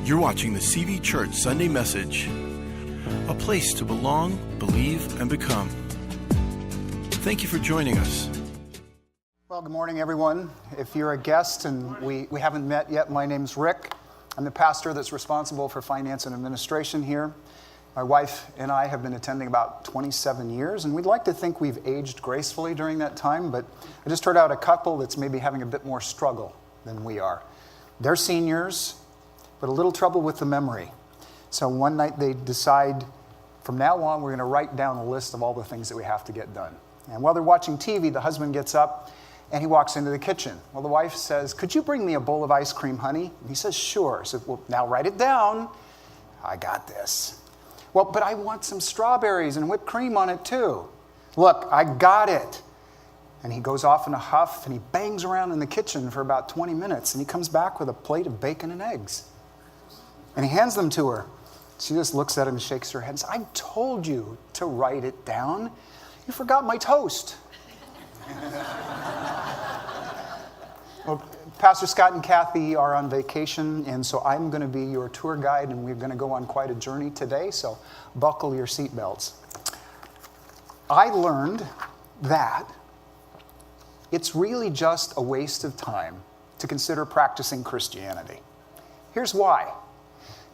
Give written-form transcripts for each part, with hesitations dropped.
You're watching the CVCHURCH Sunday Message, a place to belong, believe, and become. Thank you for joining us. Well, good morning, everyone. If you're a guest and we haven't met yet, my name's Rick. I'm the pastor that's responsible for finance and administration here. My wife and I have been attending about 27 years, and we'd like to think we've aged gracefully during that time, but I just heard out a couple that's maybe having a bit more struggle than we are. They're seniors, but a little trouble with the memory. So one night they decide, from now on, we're going to write down a list of all the things that we have to get done. And while they're watching TV, the husband gets up and he walks into the kitchen. Well, the wife says, "Could you bring me a bowl of ice cream, honey?" And he says, "Sure." I said, "Well, now write it down." "I got this." "Well, but I want some strawberries and whipped cream on it too." "Look, I got it." And he goes off in a huff and he bangs around in the kitchen for about 20 minutes and he comes back with a plate of bacon and eggs. And he hands them to her. She just looks at him and shakes her head and says, "I told you to write it down. You forgot my toast." Well, Pastor Scott and Kathy are on vacation, and so I'm going to be your tour guide, and we're going to go on quite a journey today, so buckle your seatbelts. I learned that it's really just a waste of time to consider practicing Christianity. Here's why.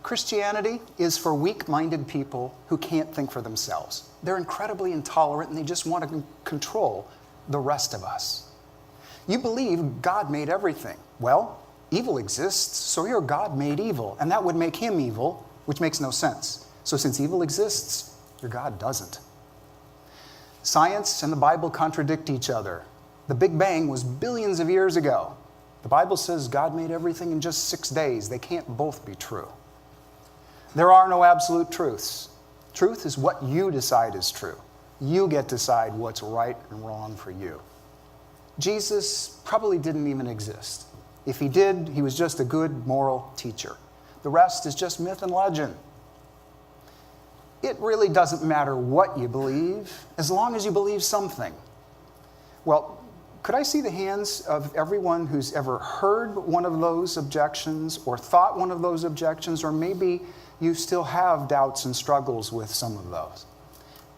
Christianity is for weak-minded people who can't think for themselves. They're incredibly intolerant and they just want to control the rest of us. You believe God made everything. Well, evil exists, so your God made evil, and that would make him evil, which makes no sense. So since evil exists, your God doesn't. Science and the Bible contradict each other. The Big Bang was billions of years ago. The Bible says God made everything in just 6 days. They can't both be true. There are no absolute truths. Truth is what you decide is true. You get to decide what's right and wrong for you. Jesus probably didn't even exist. If he did, he was just a good moral teacher. The rest is just myth and legend. It really doesn't matter what you believe, as long as you believe something. Well, could I see the hands of everyone who's ever heard one of those objections or thought one of those objections, or maybe you still have doubts and struggles with some of those?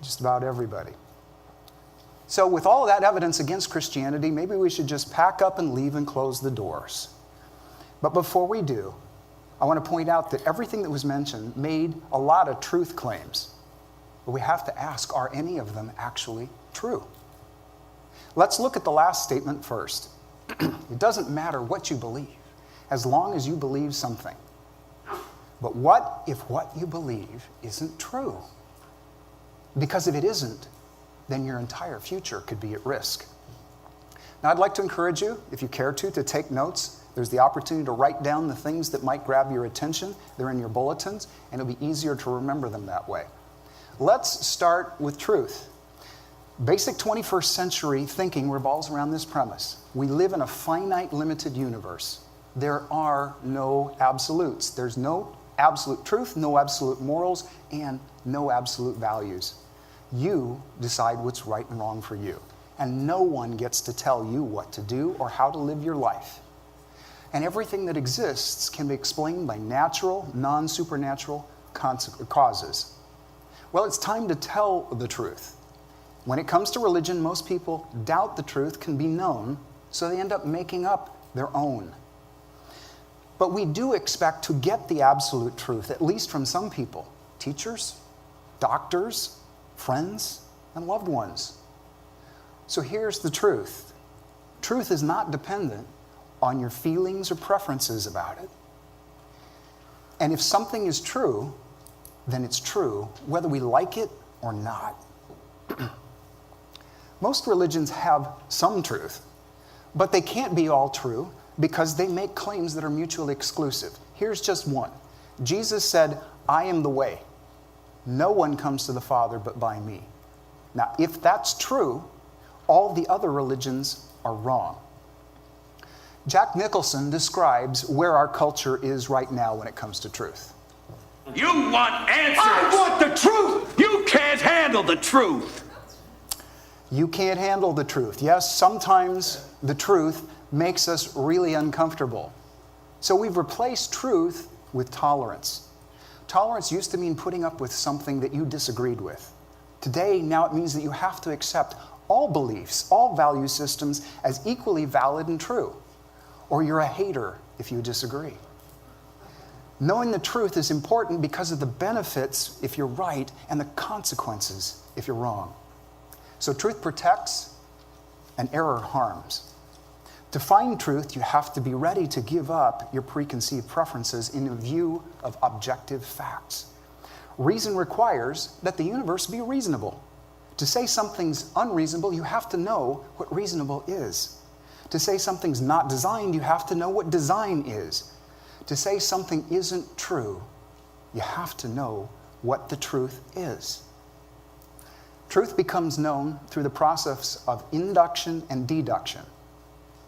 Just about everybody. So with all that evidence against Christianity, maybe we should just pack up and leave and close the doors. But before we do, I want to point out that everything that was mentioned made a lot of truth claims. But we have to ask, are any of them actually true? Let's look at the last statement first. It doesn't matter what you believe, as long as you believe something. But what if what you believe isn't true? Because if it isn't, then your entire future could be at risk. Now, I'd like to encourage you, if you care to take notes. There's the opportunity to write down the things that might grab your attention. They're in your bulletins, and it'll be easier to remember them that way. Let's start with truth. Basic 21st century thinking revolves around this premise. We live in a finite, limited universe. There are no absolutes. There's no absolute truth, no absolute morals, and no absolute values. You decide what's right and wrong for you. And no one gets to tell you what to do or how to live your life. And everything that exists can be explained by natural, non-supernatural causes. Well, it's time to tell the truth. When it comes to religion, most people doubt the truth can be known, so they end up making up their own. But we do expect to get the absolute truth, at least from some people. Teachers, doctors, friends, and loved ones. So here's the truth. Truth is not dependent on your feelings or preferences about it. And if something is true, then it's true, whether we like it or not. Most religions have some truth, but they can't be all true because they make claims that are mutually exclusive. Here's just one. Jesus said, "I am the way. No one comes to the Father but by me." Now, if that's true, all the other religions are wrong. Jack Nicholson describes where our culture is right now when it comes to truth. You want answers! I want the truth! You can't handle the truth! You can't handle the truth. Yes, sometimes the truth makes us really uncomfortable. So we've replaced truth with tolerance. Tolerance used to mean putting up with something that you disagreed with. Today, now it means that you have to accept all beliefs, all value systems as equally valid and true. Or you're a hater if you disagree. Knowing the truth is important because of the benefits if you're right and the consequences if you're wrong. So truth protects and error harms. To find truth, you have to be ready to give up your preconceived preferences in view of objective facts. Reason requires that the universe be reasonable. To say something's unreasonable, you have to know what reasonable is. To say something's not designed, you have to know what design is. To say something isn't true, you have to know what the truth is. Truth becomes known through the process of induction and deduction.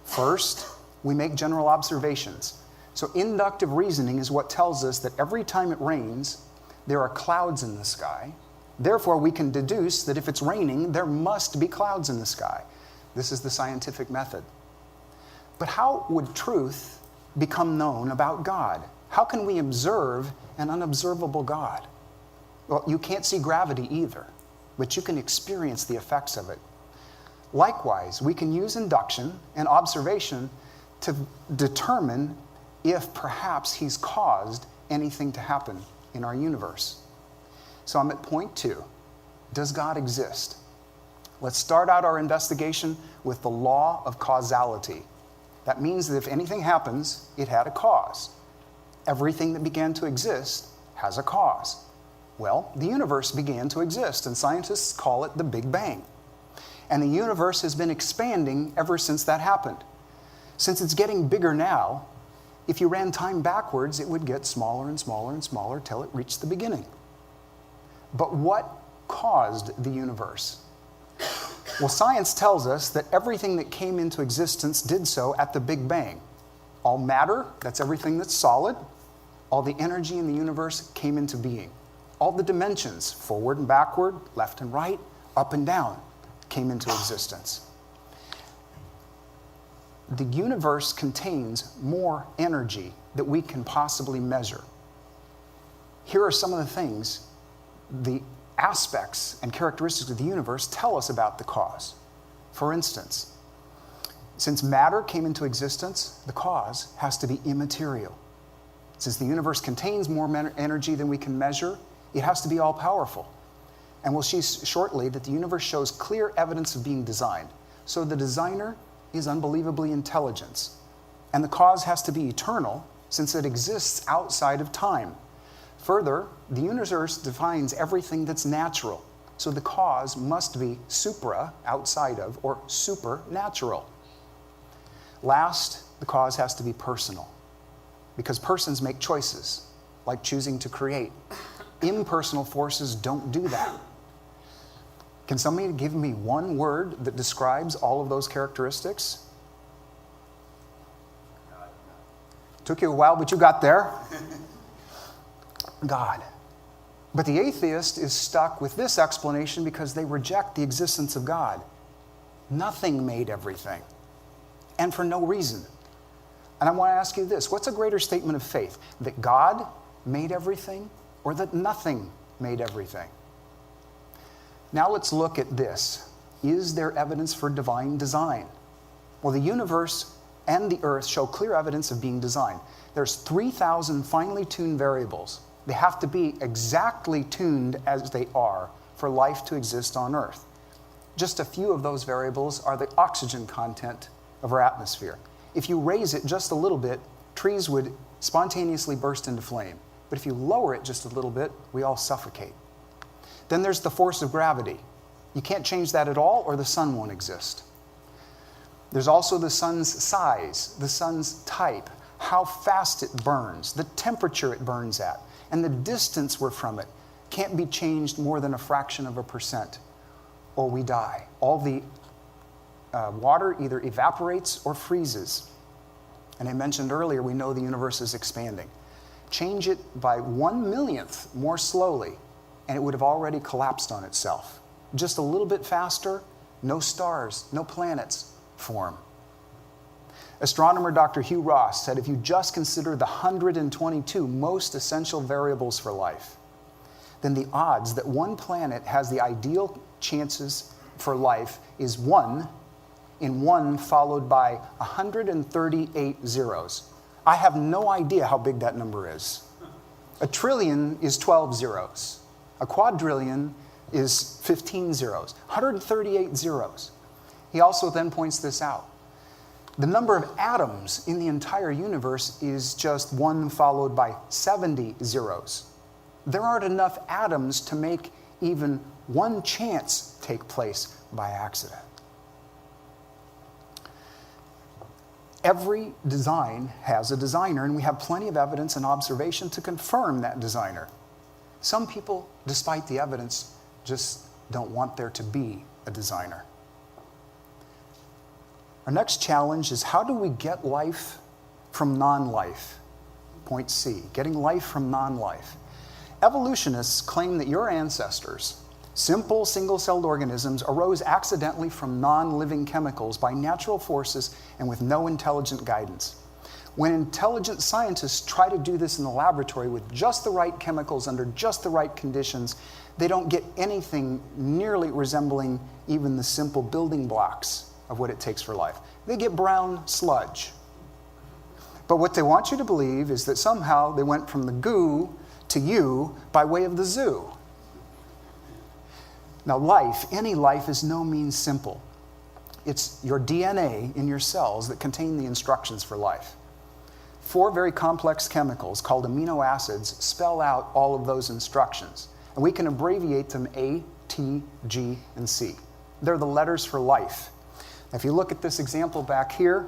First, we make general observations. So inductive reasoning is what tells us that every time it rains, there are clouds in the sky. Therefore, we can deduce that if it's raining, there must be clouds in the sky. This is the scientific method. But how would truth become known about God? How can we observe an unobservable God? Well, you can't see gravity either, but you can experience the effects of it. Likewise, we can use induction and observation to determine if perhaps he's caused anything to happen in our universe. So I'm at point 2. Does God exist? Let's start out our investigation with the law of causality. That means that if anything happens, it had a cause. Everything that began to exist has a cause. Well, the universe began to exist, and scientists call it the Big Bang. And the universe has been expanding ever since that happened. Since it's getting bigger now, if you ran time backwards, it would get smaller and smaller and smaller till it reached the beginning. But what caused the universe? Well, science tells us that everything that came into existence did so at the Big Bang. All matter, that's everything that's solid, all the energy in the universe came into being. All the dimensions, forward and backward, left and right, up and down, came into existence. The universe contains more energy that we can possibly measure. Here are some of the things, the aspects and characteristics of the universe tell us about the cause. For instance, since matter came into existence, the cause has to be immaterial. Since the universe contains more energy than we can measure, it has to be all-powerful. And we'll see shortly that the universe shows clear evidence of being designed. So the designer is unbelievably intelligent. And the cause has to be eternal, since it exists outside of time. Further, the universe defines everything that's natural. So the cause must be supra, outside of, or supernatural. Last, the cause has to be personal, because persons make choices, like choosing to create. Impersonal forces don't do that. Can somebody give me one word that describes all of those characteristics? Took you a while, but you got there. God. But the atheist is stuck with this explanation because they reject the existence of God. Nothing made everything, and for no reason. And I want to ask you this: what's a greater statement of faith? That God made everything, or that nothing made everything? Now let's look at this. Is there evidence for divine design? Well, the universe and the earth show clear evidence of being designed. There's 3,000 finely tuned variables. They have to be exactly tuned as they are for life to exist on earth. Just a few of those variables are the oxygen content of our atmosphere. If you raise it just a little bit, trees would spontaneously burst into flame. But if you lower it just a little bit, we all suffocate. Then there's the force of gravity. You can't change that at all, or the sun won't exist. There's also the sun's size, the sun's type, how fast it burns, the temperature it burns at, and the distance we're from it can't be changed more than a fraction of a percent, or we die. All the water either evaporates or freezes. And I mentioned earlier, we know the universe is expanding. Change it by 1/1,000,000th more slowly, and it would have already collapsed on itself. Just a little bit faster, no stars, no planets form. Astronomer Dr. Hugh Ross said if you just consider the 122 most essential variables for life, then the odds that one planet has the ideal chances for life is 1 in 1 followed by 138 zeros. I have no idea how big that number is. A trillion is 12 zeros. A quadrillion is 15 zeros. 138 zeros. He also then points this out. The number of atoms in the entire universe is just 1 followed by 70 zeros. There aren't enough atoms to make even one chance take place by accident. Every design has a designer, and we have plenty of evidence and observation to confirm that designer. Some people, despite the evidence, just don't want there to be a designer. Our next challenge is, how do we get life from non-life? Point C, getting life from non-life. Evolutionists claim that your ancestors, simple single-celled organisms, arose accidentally from non-living chemicals by natural forces and with no intelligent guidance. When intelligent scientists try to do this in the laboratory with just the right chemicals under just the right conditions, they don't get anything nearly resembling even the simple building blocks of what it takes for life. They get brown sludge. But what they want you to believe is that somehow they went from the goo to you by way of the zoo. Now life, any life, is no means simple. It's your DNA in your cells that contain the instructions for life. 4 very complex chemicals called amino acids spell out all of those instructions. And we can abbreviate them A, T, G, and C. They're the letters for life. If you look at this example back here,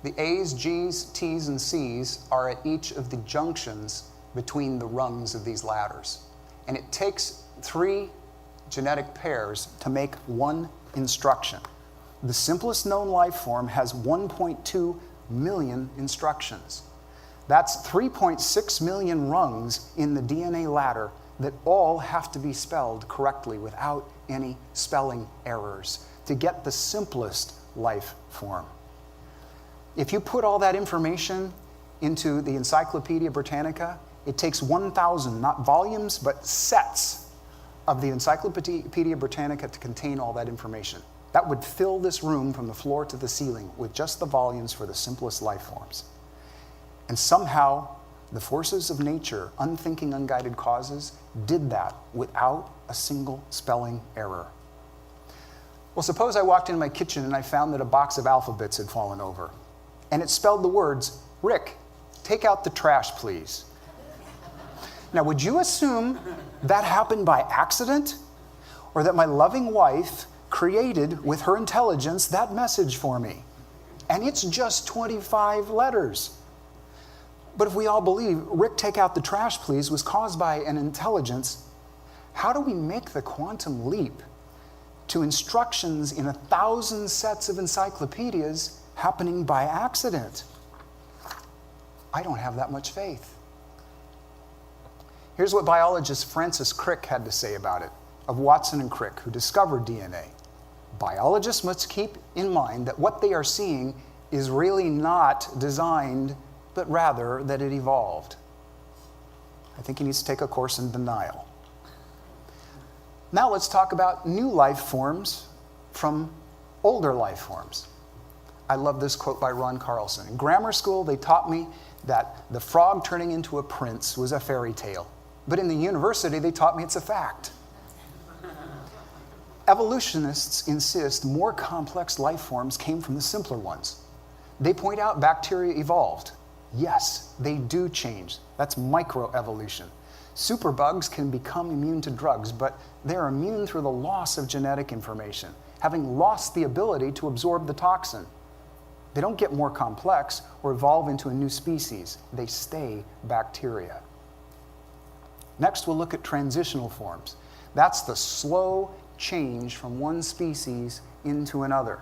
the A's, G's, T's, and C's are at each of the junctions between the rungs of these ladders. And it takes 3 genetic pairs to make one instruction. The simplest known life form has 1.2 million instructions. That's 3.6 million rungs in the DNA ladder that all have to be spelled correctly without any spelling errors to get the simplest life form. If you put all that information into the Encyclopedia Britannica, it takes 1,000, not volumes, but sets of the Encyclopedia Britannica to contain all that information. That would fill this room from the floor to the ceiling with just the volumes for the simplest life forms. And somehow, the forces of nature, unthinking, unguided causes, did that without a single spelling error. Well, suppose I walked into my kitchen and I found that a box of alphabets had fallen over. And it spelled the words, "Rick, take out the trash, please." Now, would you assume that happened by accident? Or that my loving wife created, with her intelligence, that message for me? And it's just 25 letters. But if we all believe, "Rick, take out the trash, please," was caused by an intelligence, how do we make the quantum leap to instructions in 1,000 sets of encyclopedias happening by accident? I don't have that much faith. Here's what biologist Francis Crick had to say about it, of Watson and Crick, who discovered DNA. Biologists must keep in mind that what they are seeing is really not designed, but rather that it evolved. I think he needs to take a course in denial. Now let's talk about new life forms from older life forms. I love this quote by Ron Carlson. In grammar school, they taught me that the frog turning into a prince was a fairy tale. But in the university, they taught me it's a fact. Evolutionists insist more complex life forms came from the simpler ones. They point out bacteria evolved. Yes, they do change. That's microevolution. Superbugs can become immune to drugs, but they're immune through the loss of genetic information, having lost the ability to absorb the toxin. They don't get more complex or evolve into a new species. They stay bacteria. Next, we'll look at transitional forms. That's the slow change from one species into another.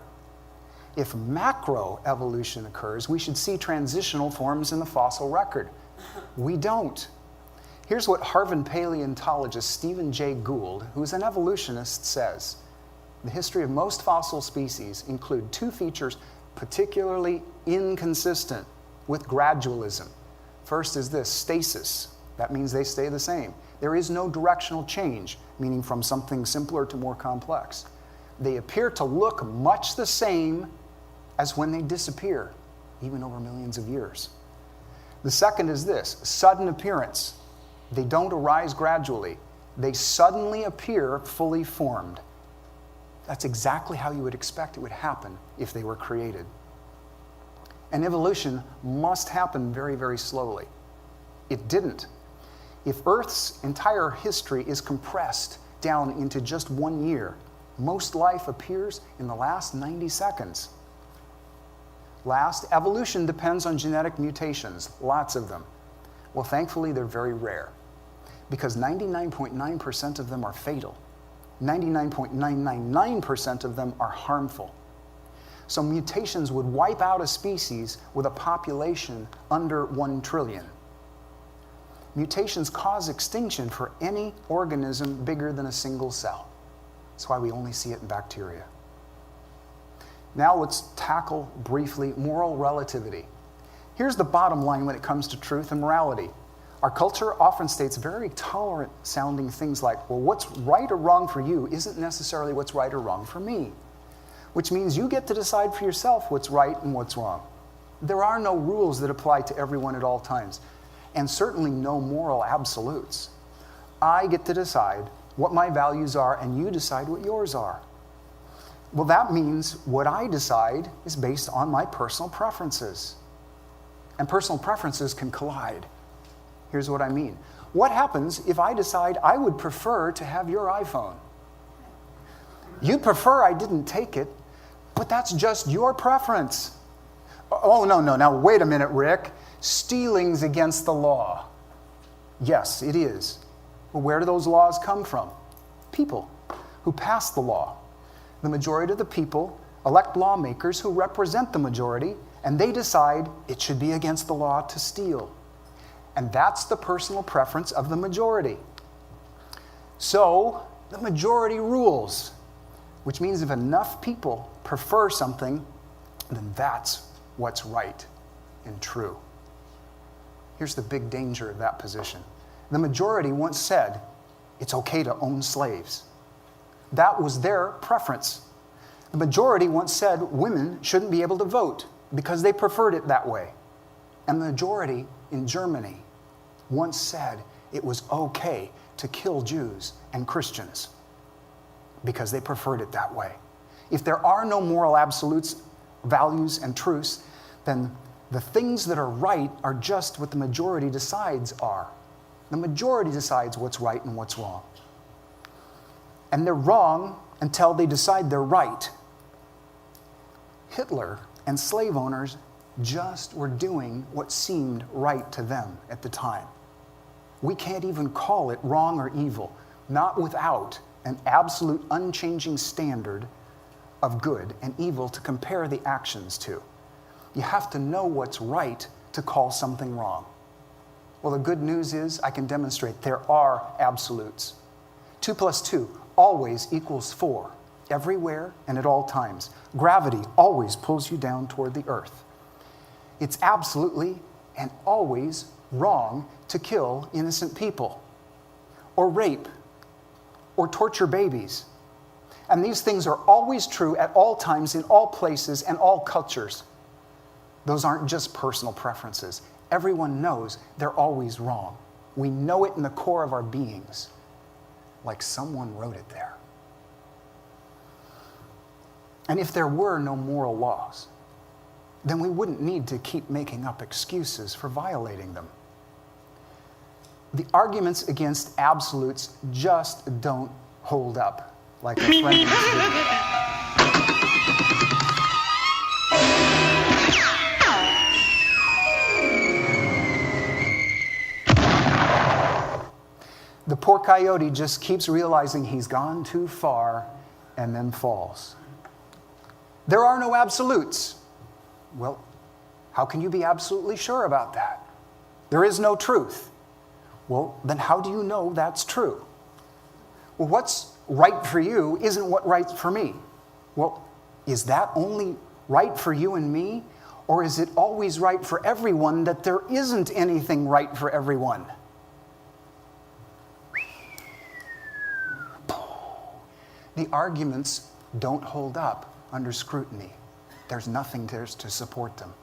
If macroevolution occurs, we should see transitional forms in the fossil record. We don't. Here's what Harvard paleontologist Stephen Jay Gould, who is an evolutionist, says. The history of most fossil species include 2 features particularly inconsistent with gradualism. First is this, stasis. That means they stay the same. There is no directional change, meaning from something simpler to more complex. They appear to look much the same as when they disappear, even over millions of years. The second is this, sudden appearance. They don't arise gradually. They suddenly appear fully formed. That's exactly how you would expect it would happen if they were created. And evolution must happen very, very slowly. It didn't. If Earth's entire history is compressed down into just 1 year, most life appears in the last 90 seconds. Last, evolution depends on genetic mutations, lots of them. Well, thankfully, they're very rare because 99.9% of them are fatal. 99.999% of them are harmful. So mutations would wipe out a species with a population under 1 trillion. Mutations cause extinction for any organism bigger than a single cell. That's why we only see it in bacteria. Now let's tackle briefly moral relativity. Here's the bottom line when it comes to truth and morality. Our culture often states very tolerant sounding things like, well, what's right or wrong for you isn't necessarily what's right or wrong for me, which means you get to decide for yourself what's right and what's wrong. There are no rules that apply to everyone at all times, and certainly no moral absolutes. I get to decide what my values are, and you decide what yours are. Well, that means what I decide is based on my personal preferences. And personal preferences can collide. Here's what I mean. What happens if I decide I would prefer to have your iPhone? You'd prefer I didn't take it, but that's just your preference. Oh, no, now wait a minute, Rick. Stealing's against the law. Yes, it is. Well, where do those laws come from? People who pass the law. The majority of the people elect lawmakers who represent the majority, and they decide it should be against the law to steal. And that's the personal preference of the majority. So, the majority rules, which means if enough people prefer something, then that's what's right and true. Here's the big danger of that position. The majority once said, it's okay to own slaves. That was their preference. The majority once said women shouldn't be able to vote because they preferred it that way. And the majority in Germany once said it was okay to kill Jews and Christians because they preferred it that way. If there are no moral absolutes, values, and truths, then the things that are right are just what the majority decides are. The majority decides what's right and what's wrong. And they're wrong until they decide they're right. Hitler and slave owners just were doing what seemed right to them at the time. We can't even call it wrong or evil, not without an absolute unchanging standard of good and evil to compare the actions to. You have to know what's right to call something wrong. Well, the good news is I can demonstrate there are absolutes. 2 + 2 always equals 4, everywhere and at all times. Gravity always pulls you down toward the earth. It's absolutely and always wrong to kill innocent people, or rape, or torture babies. And these things are always true at all times, in all places, and all cultures. Those aren't just personal preferences. Everyone knows they're always wrong. We know it in the core of our beings, like someone wrote it there. And if there were no moral laws, then we wouldn't need to keep making up excuses for violating them. The arguments against absolutes just don't hold up, like our friend in this video. The poor coyote just keeps realizing he's gone too far and then falls. There are no absolutes. Well, how can you be absolutely sure about that? There is no truth. Well, then how do you know that's true? Well, what's right for you isn't what's right for me. Well, is that only right for you and me? Or is it always right for everyone that there isn't anything right for everyone? The arguments don't hold up under scrutiny. There's nothing there to support them.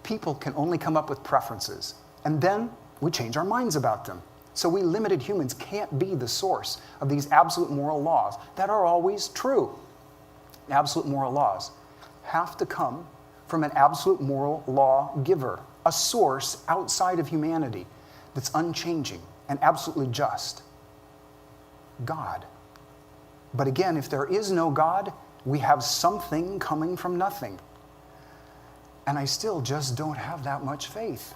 People can only come up with preferences, and then we change our minds about them. So we limited humans can't be the source of these absolute moral laws that are always true. Absolute moral laws have to come from an absolute moral law giver, a source outside of humanity that's unchanging and absolutely just. God. But again, if there is no God, we have something coming from nothing. And I still just don't have that much faith.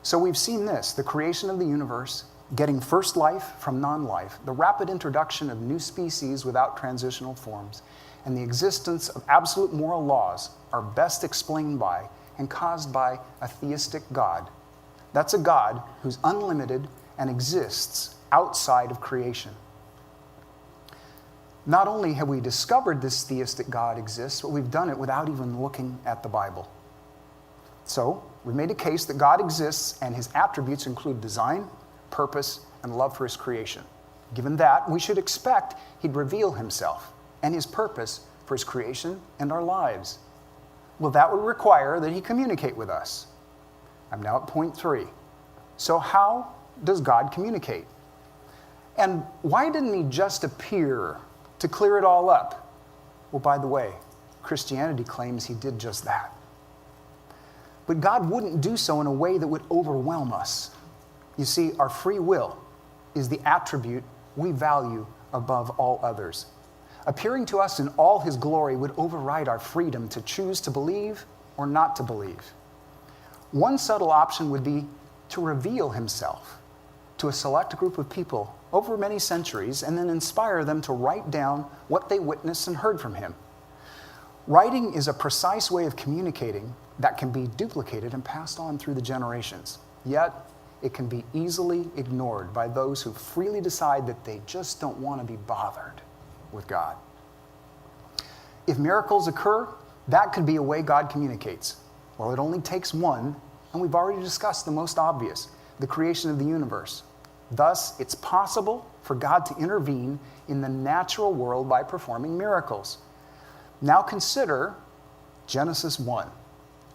So we've seen this, the creation of the universe, getting first life from non-life, the rapid introduction of new species without transitional forms, and the existence of absolute moral laws are best explained by and caused by a theistic God. That's a God who's unlimited and exists outside of creation. Not only have we discovered this theistic God exists, but we've done it without even looking at the Bible. So, we made a case that God exists and his attributes include design, purpose, and love for his creation. Given that, we should expect he'd reveal himself and his purpose for his creation and our lives. Well, that would require that he communicate with us. I'm now at point 3. So how does God communicate? And why didn't he just appear to clear it all up? Well, by the way, Christianity claims he did just that. But God wouldn't do so in a way that would overwhelm us. You see, our free will is the attribute we value above all others. Appearing to us in all his glory would override our freedom to choose to believe or not to believe. One subtle option would be to reveal himself to a select group of people over many centuries and then inspire them to write down what they witnessed and heard from him. Writing is a precise way of communicating that can be duplicated and passed on through the generations. Yet, it can be easily ignored by those who freely decide that they just don't want to be bothered with God. If miracles occur, that could be a way God communicates. Well, it only takes one, and we've already discussed the most obvious, the creation of the universe. Thus, it's possible for God to intervene in the natural world by performing miracles. Now consider Genesis 1.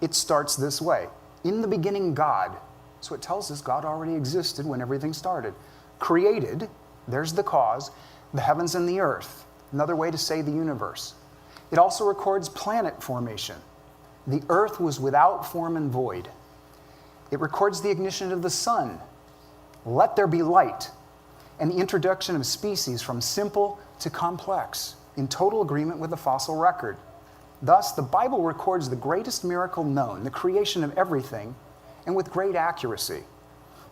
It starts this way. In the beginning, God. So it tells us God already existed when everything started. Created, there's the cause, the heavens and the earth. Another way to say the universe. It also records planet formation. The earth was without form and void. It records the ignition of the sun. Let there be light. And the introduction of species from simple to complex, in total agreement with the fossil record. Thus, the Bible records the greatest miracle known, the creation of everything, and with great accuracy.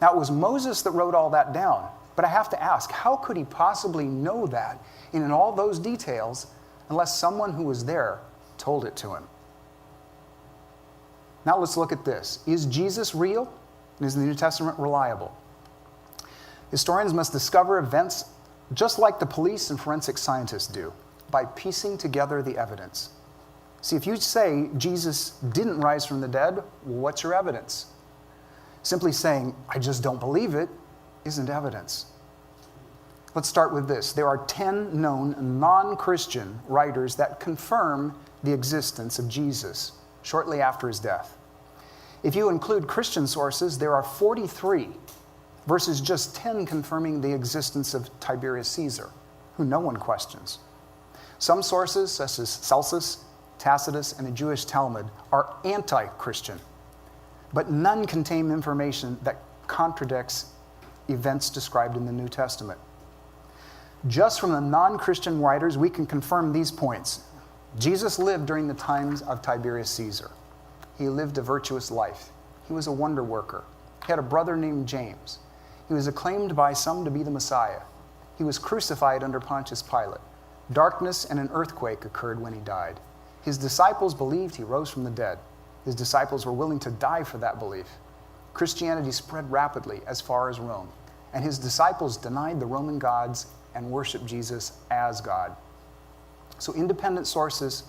Now, it was Moses that wrote all that down, but I have to ask, how could he possibly know that in all those details unless someone who was there told it to him? Now let's look at this. Is Jesus real? And is the New Testament reliable? Historians must discover events just like the police and forensic scientists do, by piecing together the evidence. See, if you say Jesus didn't rise from the dead, well, what's your evidence? Simply saying, I just don't believe it, isn't evidence. Let's start with this. There are 10 known non-Christian writers that confirm the existence of Jesus shortly after his death. If you include Christian sources, there are 43 versus just 10 confirming the existence of Tiberius Caesar, who no one questions. Some sources, such as Celsus, Tacitus, and the Jewish Talmud, are anti-Christian, but none contain information that contradicts events described in the New Testament. Just from the non-Christian writers, we can confirm these points. Jesus lived during the times of Tiberius Caesar. He lived a virtuous life. He was a wonder worker. He had a brother named James. He was acclaimed by some to be the Messiah. He was crucified under Pontius Pilate. Darkness and an earthquake occurred when he died. His disciples believed he rose from the dead. His disciples were willing to die for that belief. Christianity spread rapidly as far as Rome, and his disciples denied the Roman gods and worshiped Jesus as God. So independent sources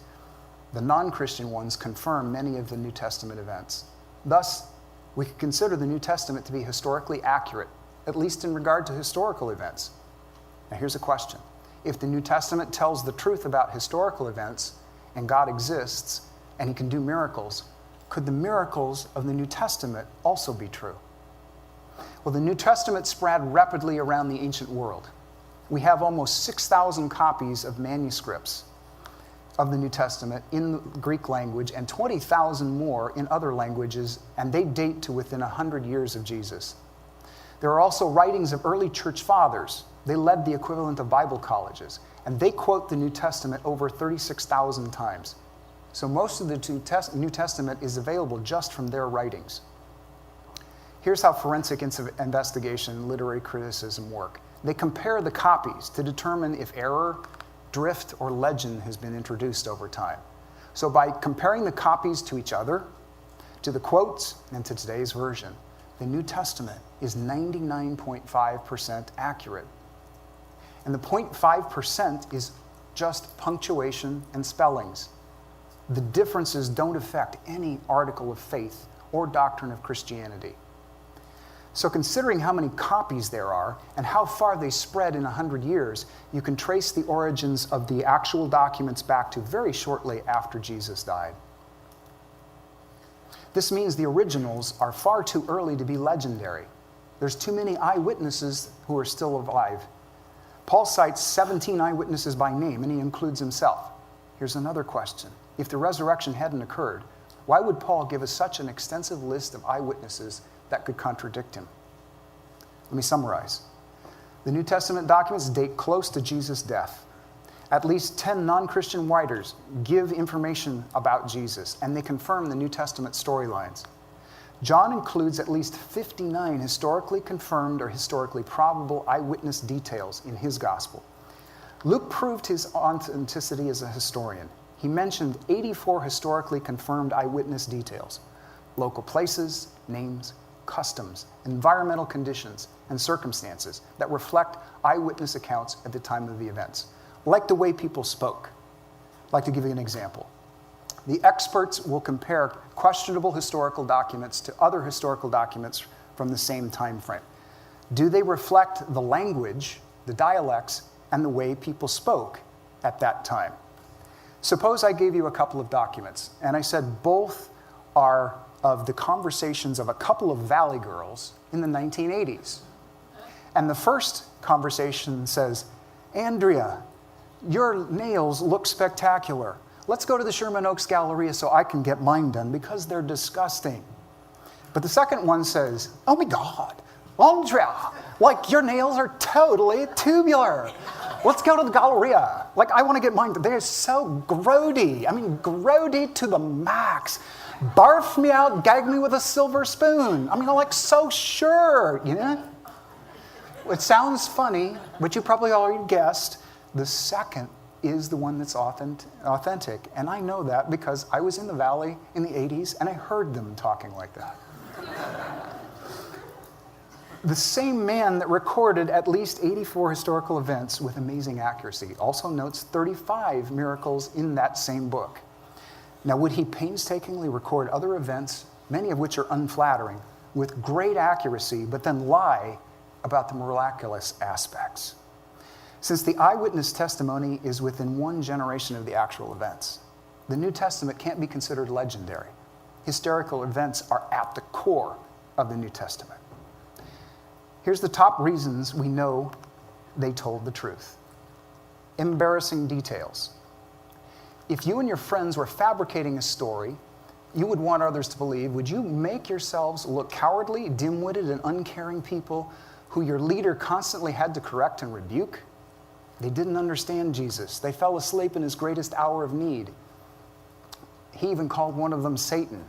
The non-Christian ones confirm many of the New Testament events. Thus, we can consider the New Testament to be historically accurate, at least in regard to historical events. Now here's a question. If the New Testament tells the truth about historical events, and God exists, and he can do miracles, could the miracles of the New Testament also be true? Well, the New Testament spread rapidly around the ancient world. We have almost 6,000 copies of manuscripts of the New Testament in the Greek language and 20,000 more in other languages, and they date to within 100 years of Jesus. There are also writings of early church fathers. They led the equivalent of Bible colleges, and they quote the New Testament over 36,000 times. So most of the New Testament is available just from their writings. Here's how forensic investigation and literary criticism work. They compare the copies to determine if error, drift, or legend has been introduced over time. So by comparing the copies to each other, to the quotes, and to today's version, the New Testament is 99.5% accurate. And the 0.5% is just punctuation and spellings. The differences don't affect any article of faith or doctrine of Christianity. So considering how many copies there are and how far they spread in 100 years, you can trace the origins of the actual documents back to very shortly after Jesus died. This means the originals are far too early to be legendary. There's too many eyewitnesses who are still alive. Paul cites 17 eyewitnesses by name, and he includes himself. Here's another question. If the resurrection hadn't occurred, why would Paul give us such an extensive list of eyewitnesses that could contradict him? Let me summarize. The New Testament documents date close to Jesus' death. At least 10 non-Christian writers give information about Jesus, and they confirm the New Testament storylines. John includes at least 59 historically confirmed or historically probable eyewitness details in his gospel. Luke proved his authenticity as a historian. He mentioned 84 historically confirmed eyewitness details: local places, names, customs, environmental conditions, and circumstances that reflect eyewitness accounts at the time of the events, like the way people spoke. I'd like to give you an example. The experts will compare questionable historical documents to other historical documents from the same time frame. Do they reflect the language, the dialects, and the way people spoke at that time? Suppose I gave you a couple of documents, and I said both are of the conversations of a couple of valley girls in the 1980s. And the first conversation says, "Andrea, your nails look spectacular. Let's go to the Sherman Oaks Galleria so I can get mine done because they're disgusting." But the second one says, "Oh my God, Andrea, like your nails are totally tubular. Let's go to the Galleria. Like I want to get mine done. They're so grody. I mean, grody to the max. Barf me out, gag me with a silver spoon. I mean, I'm like so sure, you know?" It sounds funny, but you probably already guessed. The second is the one that's authentic. And I know that because I was in the valley in the 80s and I heard them talking like that. The same man that recorded at least 84 historical events with amazing accuracy also notes 35 miracles in that same book. Now, would he painstakingly record other events, many of which are unflattering, with great accuracy, but then lie about the miraculous aspects? Since the eyewitness testimony is within one generation of the actual events, the New Testament can't be considered legendary. Historical events are at the core of the New Testament. Here's the top reasons we know they told the truth. Embarrassing details. If you and your friends were fabricating a story you would want others to believe, would you make yourselves look cowardly, dim-witted, and uncaring people who your leader constantly had to correct and rebuke? They didn't understand Jesus. They fell asleep in his greatest hour of need. He even called one of them Satan.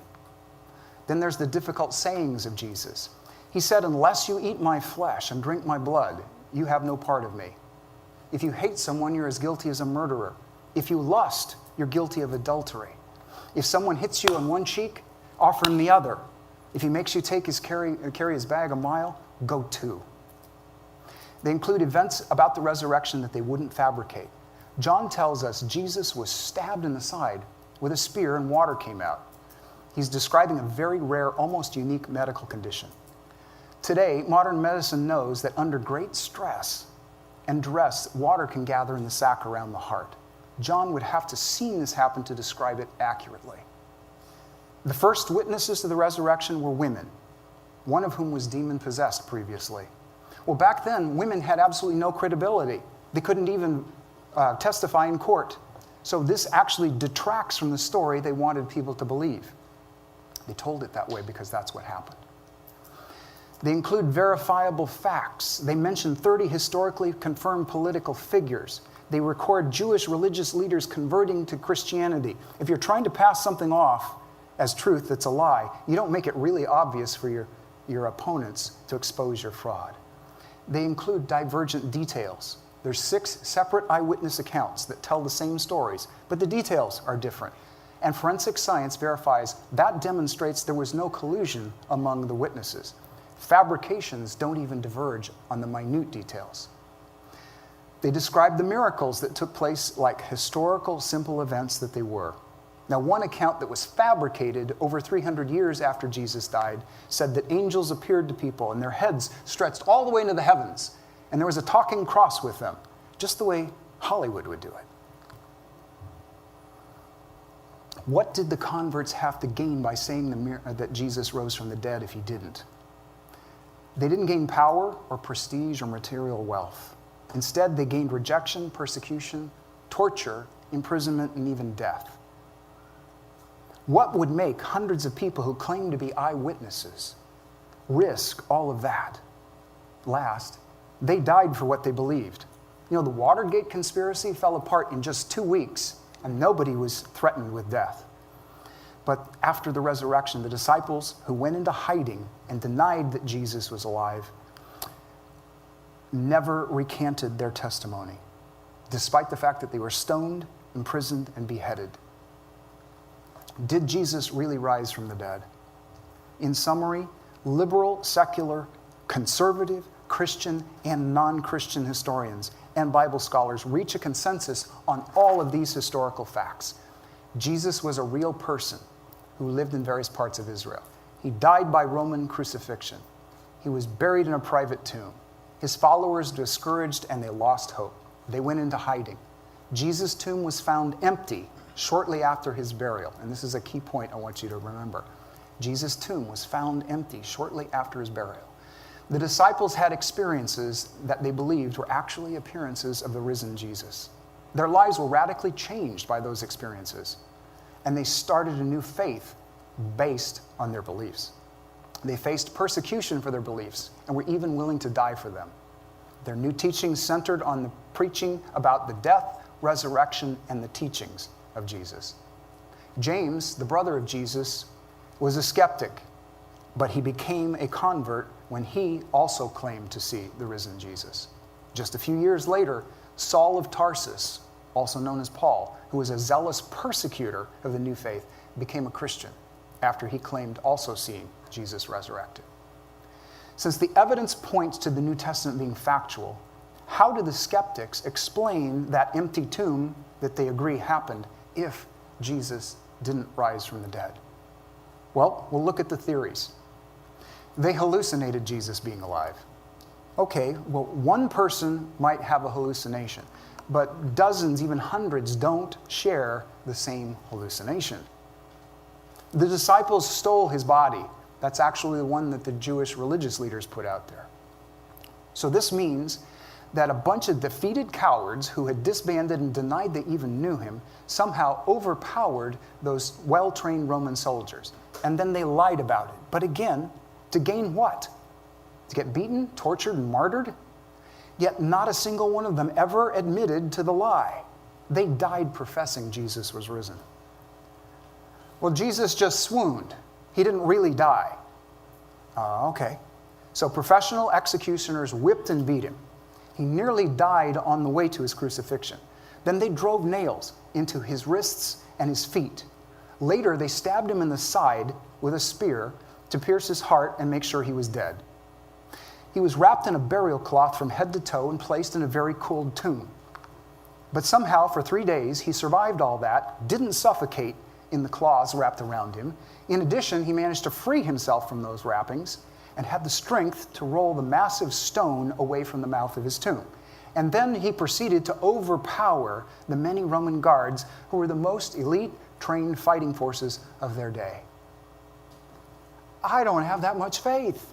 Then there's the difficult sayings of Jesus. He said, "Unless you eat my flesh and drink my blood, you have no part of me. If you hate someone, you're as guilty as a murderer. If you lust, you're guilty of adultery. If someone hits you on one cheek, offer him the other. If he makes you carry his bag a mile, go two." They include events about the resurrection that they wouldn't fabricate. John tells us Jesus was stabbed in the side with a spear and water came out. He's describing a very rare, almost unique medical condition. Today, modern medicine knows that under great stress and duress, water can gather in the sac around the heart. John would have to see this happen to describe it accurately. The first witnesses to the resurrection were women, one of whom was demon-possessed previously. Well, back then, women had absolutely no credibility. They couldn't even testify in court. So this actually detracts from the story they wanted people to believe. They told it that way because that's what happened. They include verifiable facts. They mention 30 historically confirmed political figures. They record Jewish religious leaders converting to Christianity. If you're trying to pass something off as truth that's a lie, you don't make it really obvious for your opponents to expose your fraud. They include divergent details. There's 6 separate eyewitness accounts that tell the same stories, but the details are different. And forensic science verifies that demonstrates there was no collusion among the witnesses. Fabrications don't even diverge on the minute details. They describe the miracles that took place like historical, simple events that they were. Now, one account that was fabricated over 300 years after Jesus died said that angels appeared to people and their heads stretched all the way into the heavens, and there was a talking cross with them, just the way Hollywood would do it. What did the converts have to gain by saying that Jesus rose from the dead if he didn't? They didn't gain power or prestige or material wealth. Instead, they gained rejection, persecution, torture, imprisonment, and even death. What would make hundreds of people who claim to be eyewitnesses risk all of that? Last, they died for what they believed. You know, the Watergate conspiracy fell apart in just 2 weeks, and nobody was threatened with death. But after the resurrection, the disciples who went into hiding and denied that Jesus was alive never recanted their testimony, despite the fact that they were stoned, imprisoned, and beheaded. Did Jesus really rise from the dead? In summary, liberal, secular, conservative, Christian, and non-Christian historians and Bible scholars reach a consensus on all of these historical facts. Jesus was a real person who lived in various parts of Israel. He died by Roman crucifixion. He was buried in a private tomb. His followers discouraged and they lost hope. They went into hiding. Jesus' tomb was found empty shortly after his burial. And this is a key point I want you to remember. Jesus' tomb was found empty shortly after his burial. The disciples had experiences that they believed were actually appearances of the risen Jesus. Their lives were radically changed by those experiences, and they started a new faith based on their beliefs. They faced persecution for their beliefs and were even willing to die for them. Their new teachings centered on the preaching about the death, resurrection, and the teachings of Jesus. James, the brother of Jesus, was a skeptic, but he became a convert when he also claimed to see the risen Jesus. Just a few years later, Saul of Tarsus, also known as Paul, who was a zealous persecutor of the new faith, became a Christian after he claimed also seeing Jesus resurrected. Since the evidence points to the New Testament being factual, how do the skeptics explain that empty tomb that they agree happened if Jesus didn't rise from the dead? Well, we'll look at the theories. They hallucinated Jesus being alive. Okay, well, one person might have a hallucination, but dozens, even hundreds, don't share the same hallucination. The disciples stole his body. That's actually the one that the Jewish religious leaders put out there. So this means that a bunch of defeated cowards who had disbanded and denied they even knew him somehow overpowered those well-trained Roman soldiers. And then they lied about it. But again, to gain what? To get beaten, tortured, and martyred? Yet not a single one of them ever admitted to the lie. They died professing Jesus was risen. Well, Jesus just swooned. He didn't really die. Okay. So professional executioners whipped and beat him. He nearly died on the way to his crucifixion. Then they drove nails into his wrists and his feet. Later, they stabbed him in the side with a spear to pierce his heart and make sure he was dead. He was wrapped in a burial cloth from head to toe and placed in a very cold tomb. But somehow, for 3 days, he survived all that, didn't suffocate, in the claws wrapped around him. In addition, he managed to free himself from those wrappings and had the strength to roll the massive stone away from the mouth of his tomb. And then he proceeded to overpower the many Roman guards who were the most elite, trained fighting forces of their day. I don't have that much faith.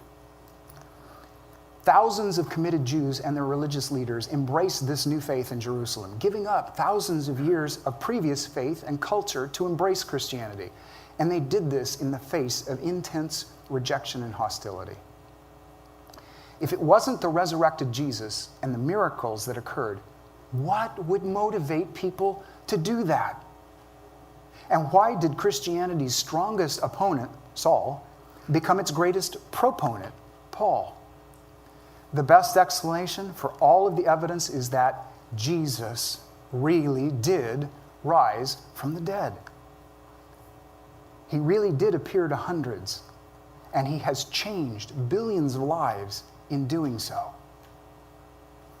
Thousands of committed Jews and their religious leaders embraced this new faith in Jerusalem, giving up thousands of years of previous faith and culture to embrace Christianity. And they did this in the face of intense rejection and hostility. If it wasn't the resurrected Jesus and the miracles that occurred, what would motivate people to do that? And why did Christianity's strongest opponent, Saul, become its greatest proponent, Paul? The best explanation for all of the evidence is that Jesus really did rise from the dead. He really did appear to hundreds, and he has changed billions of lives in doing so.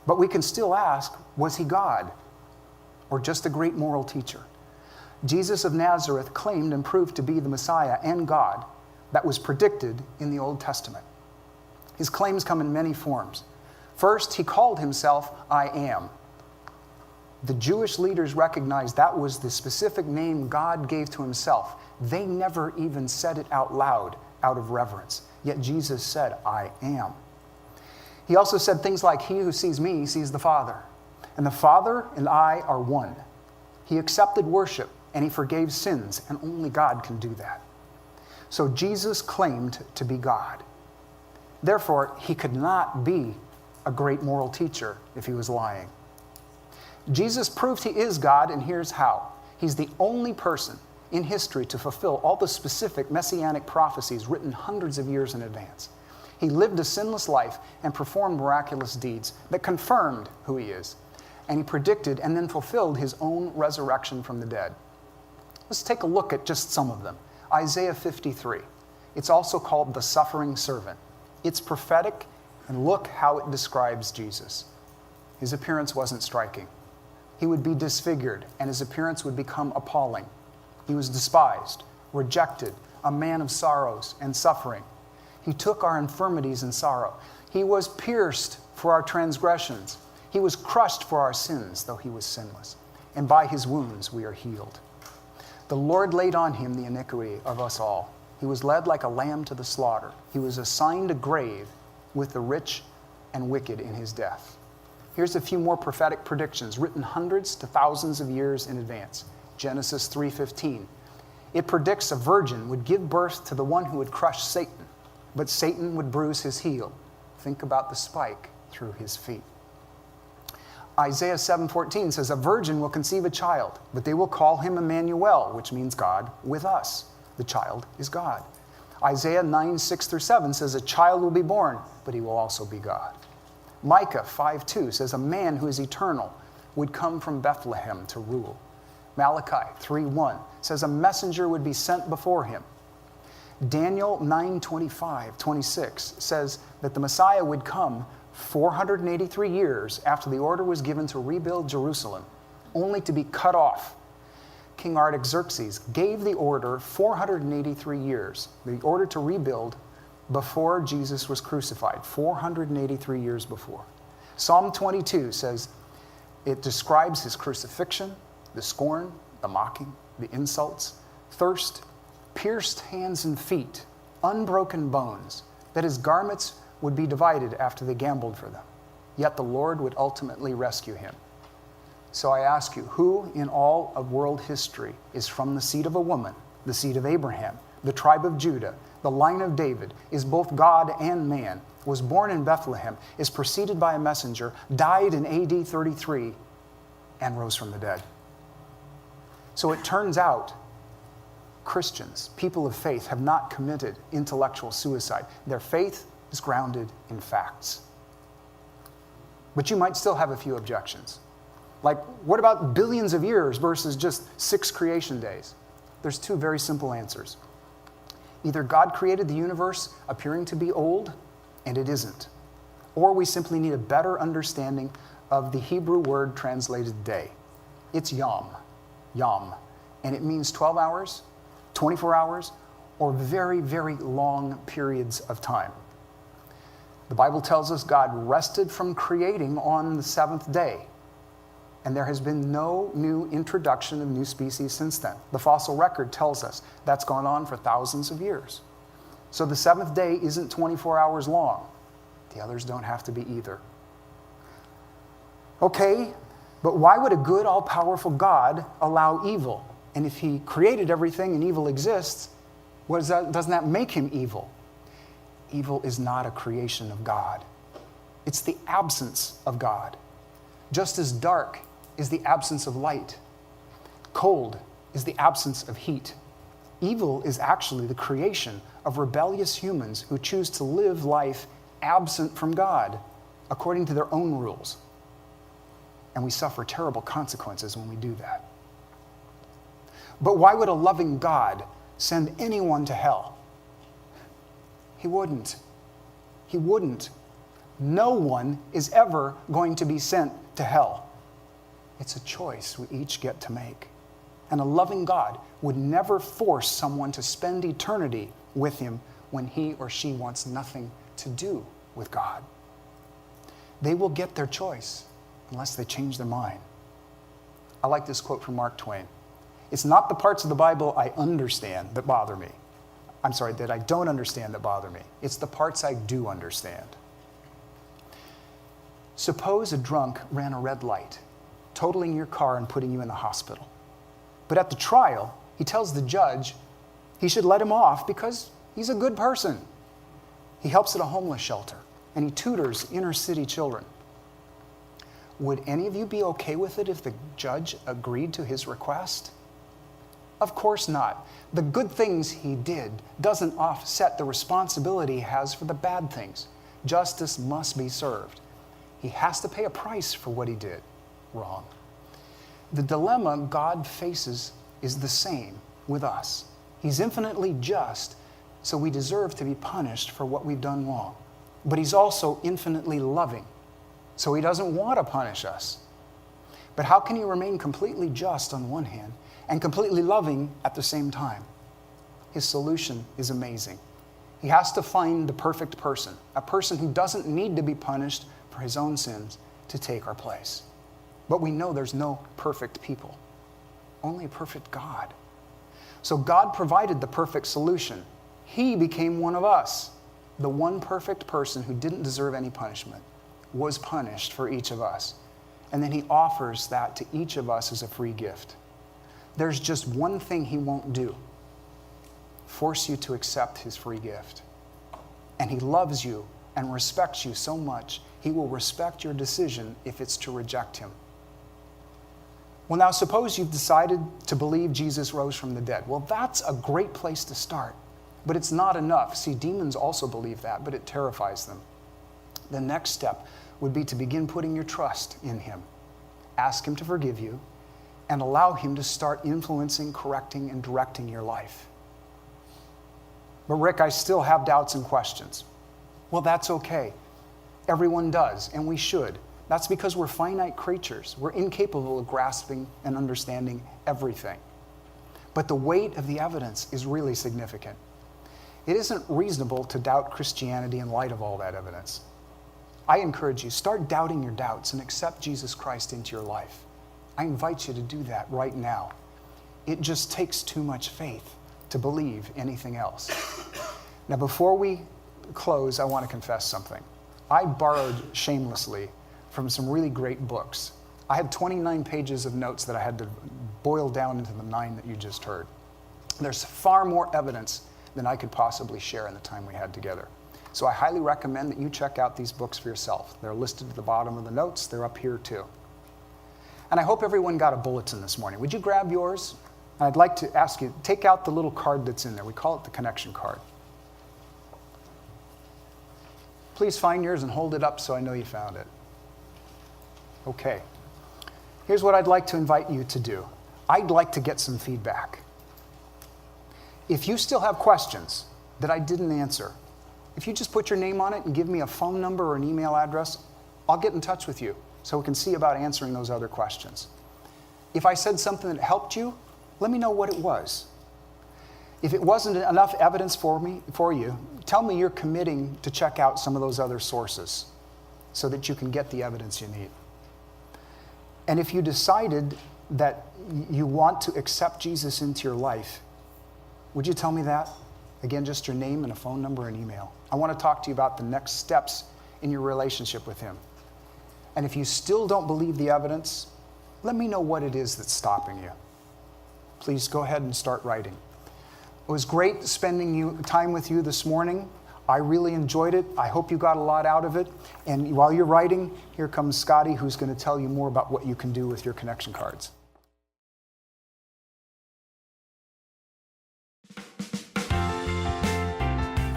But we can still ask, was he God or just a great moral teacher? Jesus of Nazareth claimed and proved to be the Messiah and God that was predicted in the Old Testament. His claims come in many forms. First, he called himself, I am. The Jewish leaders recognized that was the specific name God gave to himself. They never even said it out loud, out of reverence. Yet Jesus said, I am. He also said things like, he who sees me sees the Father. And the Father and I are one. He accepted worship and he forgave sins, and only God can do that. So Jesus claimed to be God. Therefore, he could not be a great moral teacher if he was lying. Jesus proved he is God, and here's how. He's the only person in history to fulfill all the specific messianic prophecies written hundreds of years in advance. He lived a sinless life and performed miraculous deeds that confirmed who he is. And he predicted and then fulfilled his own resurrection from the dead. Let's take a look at just some of them. Isaiah 53. It's also called the suffering servant. It's prophetic, and look how it describes Jesus. His appearance wasn't striking. He would be disfigured, and his appearance would become appalling. He was despised, rejected, a man of sorrows and suffering. He took our infirmities and sorrow. He was pierced for our transgressions. He was crushed for our sins, though he was sinless. And by his wounds we are healed. The Lord laid on him the iniquity of us all. He was led like a lamb to the slaughter. He was assigned a grave with the rich and wicked in his death. Here's a few more prophetic predictions written hundreds to thousands of years in advance. Genesis 3:15. It predicts a virgin would give birth to the one who would crush Satan, but Satan would bruise his heel. Think about the spike through his feet. Isaiah 7:14 says, a virgin will conceive a child, but they will call him Emmanuel, which means God with us. The child is God. Isaiah 9:6-7 says, a child will be born, but he will also be God. Micah 5:2 says, a man who is eternal would come from Bethlehem to rule. Malachi 3:1 says, a messenger would be sent before him. Daniel 9:25-26 says that the Messiah would come 483 years after the order was given to rebuild Jerusalem, only to be cut off. King Artaxerxes gave the order 483 years, the order to rebuild, before Jesus was crucified, 483 years before. Psalm 22 says it describes his crucifixion, the scorn, the mocking, the insults, thirst, pierced hands and feet, unbroken bones, that his garments would be divided after they gambled for them. Yet the Lord would ultimately rescue him. So I ask you, who in all of world history is from the seed of a woman, the seed of Abraham, the tribe of Judah, the line of David, is both God and man, was born in Bethlehem, is preceded by a messenger, died in AD 33, and rose from the dead? So it turns out Christians, people of faith, have not committed intellectual suicide. Their faith is grounded in facts. But you might still have a few objections. Like, what about billions of years versus just 6 creation days? There's 2 very simple answers. Either God created the universe appearing to be old, and it isn't. Or we simply need a better understanding of the Hebrew word translated day. It's yom. Yom. And it means 12 hours, 24 hours, or very, very long periods of time. The Bible tells us God rested from creating on the seventh day. And there has been no new introduction of new species since then. The fossil record tells us that's gone on for thousands of years. So the seventh day isn't 24 hours long. The others don't have to be either. Okay, but why would a good, all-powerful God allow evil? And if he created everything and evil exists, doesn't that make him evil? Evil is not a creation of God. It's the absence of God. Just as dark is the absence of light, cold is the absence of heat. Evil is actually the creation of rebellious humans who choose to live life absent from God, according to their own rules. And we suffer terrible consequences when we do that. But why would a loving God send anyone to hell? He wouldn't. He wouldn't. No one is ever going to be sent to hell. It's a choice we each get to make. And a loving God would never force someone to spend eternity with him when he or she wants nothing to do with God. They will get their choice unless they change their mind. I like this quote from Mark Twain. It's not the parts of the Bible I understand that bother me. That I don't understand that bother me. It's the parts I do understand. Suppose a drunk ran a red light, totaling your car and putting you in the hospital. But at the trial, he tells the judge he should let him off because he's a good person. He helps at a homeless shelter, and he tutors inner city children. Would any of you be okay with it if the judge agreed to his request? Of course not. The good things he did doesn't offset the responsibility he has for the bad things. Justice must be served. He has to pay a price for what he did wrong. The dilemma God faces is the same with us. He's infinitely just, so we deserve to be punished for what we've done wrong. But he's also infinitely loving, so he doesn't want to punish us. But how can he remain completely just on one hand and completely loving at the same time? His solution is amazing. He has to find the perfect person, a person who doesn't need to be punished for his own sins to take our place. But we know there's no perfect people, only a perfect God. So God provided the perfect solution. He became one of us. The one perfect person who didn't deserve any punishment was punished for each of us. And then he offers that to each of us as a free gift. There's just one thing he won't do: force you to accept his free gift. And he loves you and respects you so much, he will respect your decision if it's to reject him. Well, now suppose you've decided to believe Jesus rose from the dead. Well, that's a great place to start, but it's not enough. See, demons also believe that, but it terrifies them. The next step would be to begin putting your trust in him. Ask him to forgive you and allow him to start influencing, correcting, and directing your life. But Rick, I still have doubts and questions. Well, that's okay. Everyone does, and we should. That's because we're finite creatures. We're incapable of grasping and understanding everything. But the weight of the evidence is really significant. It isn't reasonable to doubt Christianity in light of all that evidence. I encourage you, start doubting your doubts and accept Jesus Christ into your life. I invite you to do that right now. It just takes too much faith to believe anything else. Now, before we close, I want to confess something. I borrowed shamelessly from some really great books. I had 29 pages of notes that I had to boil down into the 9 that you just heard. There's far more evidence than I could possibly share in the time we had together. So I highly recommend that you check out these books for yourself. They're listed at the bottom of the notes. They're up here too. And I hope everyone got a bulletin this morning. Would you grab yours? I'd like to ask you, take out the little card that's in there. We call it the connection card. Please find yours and hold it up so I know you found it. Okay. Here's what I'd like to invite you to do. I'd like to get some feedback. If you still have questions that I didn't answer, if you just put your name on it and give me a phone number or an email address, I'll get in touch with you so we can see about answering those other questions. If I said something that helped you, let me know what it was. If it wasn't enough evidence for you, tell me you're committing to check out some of those other sources so that you can get the evidence you need. And if you decided that you want to accept Jesus into your life, would you tell me that? Again, just your name and a phone number and email. I want to talk to you about the next steps in your relationship with him. And if you still don't believe the evidence, let me know what it is that's stopping you. Please go ahead and start writing. It was great spending time with you this morning. I really enjoyed it. I hope you got a lot out of it. And while you're writing, here comes Scotty, who's going to tell you more about what you can do with your connection cards.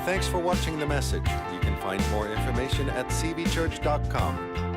Thanks for watching the message. You can find more information at cvchurch.com.